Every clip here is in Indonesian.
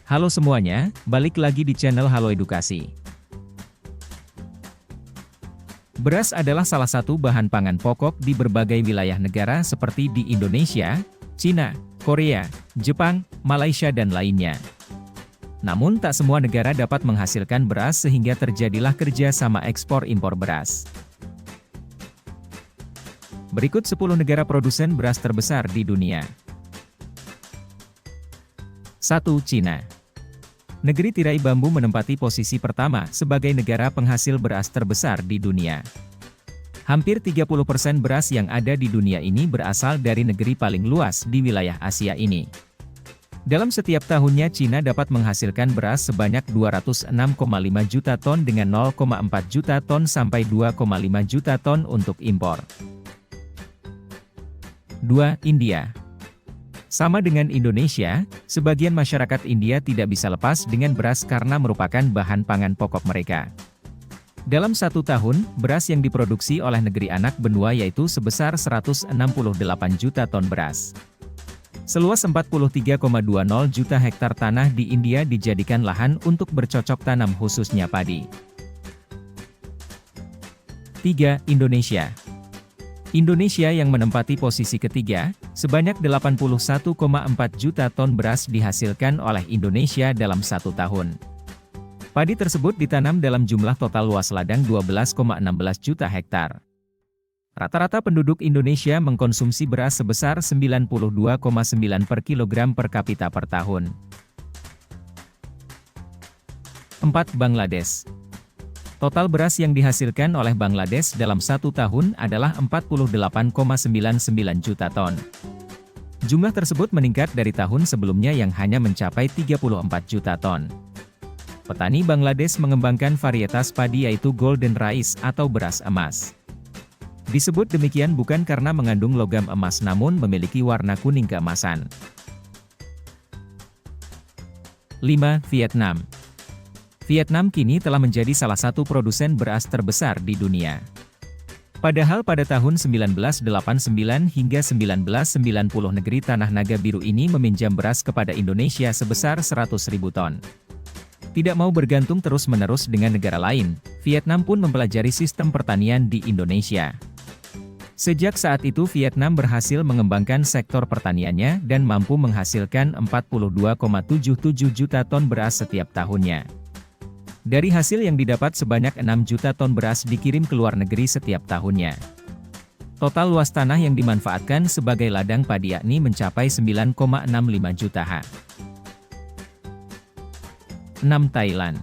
Halo semuanya, balik lagi di channel Halo Edukasi. Beras adalah salah satu bahan pangan pokok di berbagai wilayah negara seperti di Indonesia, Cina, Korea, Jepang, Malaysia dan lainnya. Namun tak semua negara dapat menghasilkan beras sehingga terjadilah kerja sama ekspor-impor beras. Berikut 10 negara produsen beras terbesar di dunia. 1. Cina. Negeri tirai bambu menempati posisi pertama sebagai negara penghasil beras terbesar di dunia. Hampir 30% beras yang ada di dunia ini berasal dari negeri paling luas di wilayah Asia ini. Dalam setiap tahunnya Cina dapat menghasilkan beras sebanyak 206,5 juta ton dengan 0,4 juta ton sampai 2,5 juta ton untuk impor. 2. India. Sama dengan Indonesia, sebagian masyarakat India tidak bisa lepas dengan beras karena merupakan bahan pangan pokok mereka. Dalam satu tahun, beras yang diproduksi oleh negeri anak benua yaitu sebesar 168 juta ton beras. Seluas 43,20 juta hektar tanah di India dijadikan lahan untuk bercocok tanam khususnya padi. 3. Indonesia. Indonesia yang menempati posisi ketiga, sebanyak 81,4 juta ton beras dihasilkan oleh Indonesia dalam satu tahun. Padi tersebut ditanam dalam jumlah total luas ladang 12,16 juta hektar. Rata-rata penduduk Indonesia mengkonsumsi beras sebesar 92,9 per kilogram per kapita per tahun. 4. Bangladesh. Total beras yang dihasilkan oleh Bangladesh dalam satu tahun adalah 48,99 juta ton. Jumlah tersebut meningkat dari tahun sebelumnya yang hanya mencapai 34 juta ton. Petani Bangladesh mengembangkan varietas padi yaitu Golden Rice atau beras emas. Disebut demikian bukan karena mengandung logam emas namun memiliki warna kuning keemasan. 5. Vietnam. Vietnam kini telah menjadi salah satu produsen beras terbesar di dunia. Padahal pada tahun 1989 hingga 1990 negeri Tanah Naga Biru ini meminjam beras kepada Indonesia sebesar 100.000 ton. Tidak mau bergantung terus-menerus dengan negara lain, Vietnam pun mempelajari sistem pertanian di Indonesia. Sejak saat itu Vietnam berhasil mengembangkan sektor pertaniannya dan mampu menghasilkan 42,77 juta ton beras setiap tahunnya. Dari hasil yang didapat sebanyak 6 juta ton beras dikirim ke luar negeri setiap tahunnya. Total luas tanah yang dimanfaatkan sebagai ladang padi yakni mencapai 9,65 juta ha. 6. Thailand.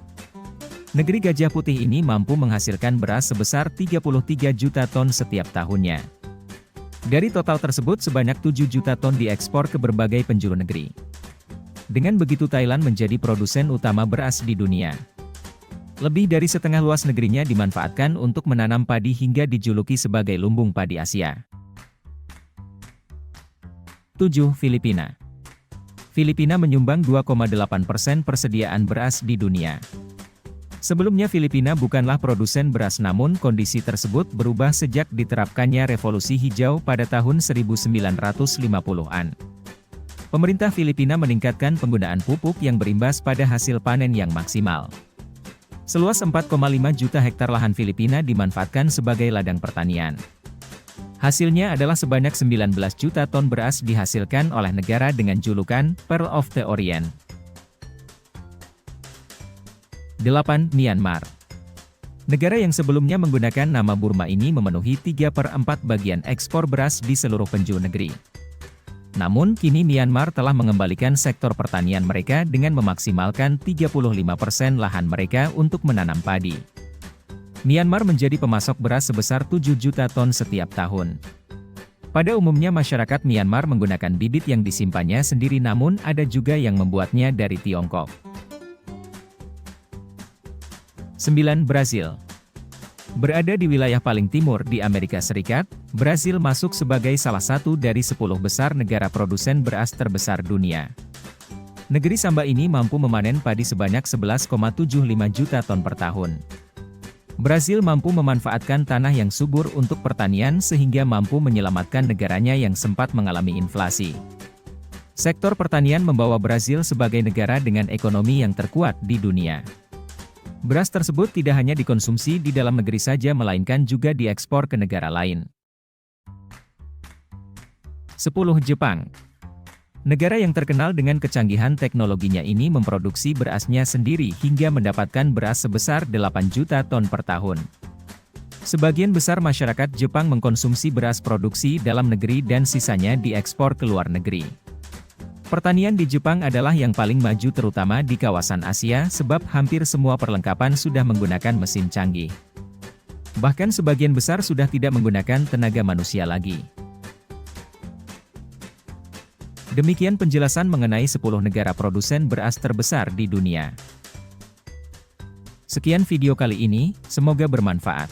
Negeri Gajah Putih ini mampu menghasilkan beras sebesar 33 juta ton setiap tahunnya. Dari total tersebut sebanyak 7 juta ton diekspor ke berbagai penjuru negeri. Dengan begitu Thailand menjadi produsen utama beras di dunia. Lebih dari setengah luas negerinya dimanfaatkan untuk menanam padi hingga dijuluki sebagai lumbung padi Asia. 7. Filipina. Filipina menyumbang 2,8% persediaan beras di dunia. Sebelumnya Filipina bukanlah produsen beras namun kondisi tersebut berubah sejak diterapkannya revolusi hijau pada tahun 1950-an. Pemerintah Filipina meningkatkan penggunaan pupuk yang berimbas pada hasil panen yang maksimal. Seluas 4,5 juta hektar lahan Filipina dimanfaatkan sebagai ladang pertanian. Hasilnya adalah sebanyak 19 juta ton beras dihasilkan oleh negara dengan julukan Pearl of the Orient. 8. Myanmar. Negara yang sebelumnya menggunakan nama Burma ini memenuhi 3/4 bagian ekspor beras di seluruh penjuru negeri. Namun kini Myanmar telah mengembalikan sektor pertanian mereka dengan memaksimalkan 35% lahan mereka untuk menanam padi. Myanmar menjadi pemasok beras sebesar 7 juta ton setiap tahun. Pada umumnya masyarakat Myanmar menggunakan bibit yang disimpannya sendiri namun ada juga yang membuatnya dari Tiongkok. 9. Brasil. Berada di wilayah paling timur di Amerika Serikat, Brasil masuk sebagai salah satu dari 10 besar negara produsen beras terbesar dunia. Negeri Samba ini mampu memanen padi sebanyak 11,75 juta ton per tahun. Brasil mampu memanfaatkan tanah yang subur untuk pertanian sehingga mampu menyelamatkan negaranya yang sempat mengalami inflasi. Sektor pertanian membawa Brasil sebagai negara dengan ekonomi yang terkuat di dunia. Beras tersebut tidak hanya dikonsumsi di dalam negeri saja melainkan juga diekspor ke negara lain. 10. Jepang. Negara yang terkenal dengan kecanggihan teknologinya ini memproduksi berasnya sendiri hingga mendapatkan beras sebesar 8 juta ton per tahun. Sebagian besar masyarakat Jepang mengkonsumsi beras produksi dalam negeri dan sisanya diekspor ke luar negeri. Pertanian di Jepang adalah yang paling maju terutama di kawasan Asia sebab hampir semua perlengkapan sudah menggunakan mesin canggih. Bahkan sebagian besar sudah tidak menggunakan tenaga manusia lagi. Demikian penjelasan mengenai 10 negara produsen beras terbesar di dunia. Sekian video kali ini, semoga bermanfaat.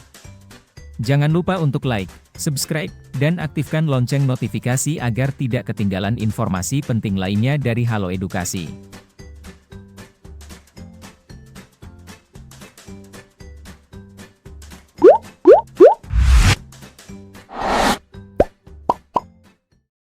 Jangan lupa untuk like, subscribe, dan aktifkan lonceng notifikasi agar tidak ketinggalan informasi penting lainnya dari Halo Edukasi.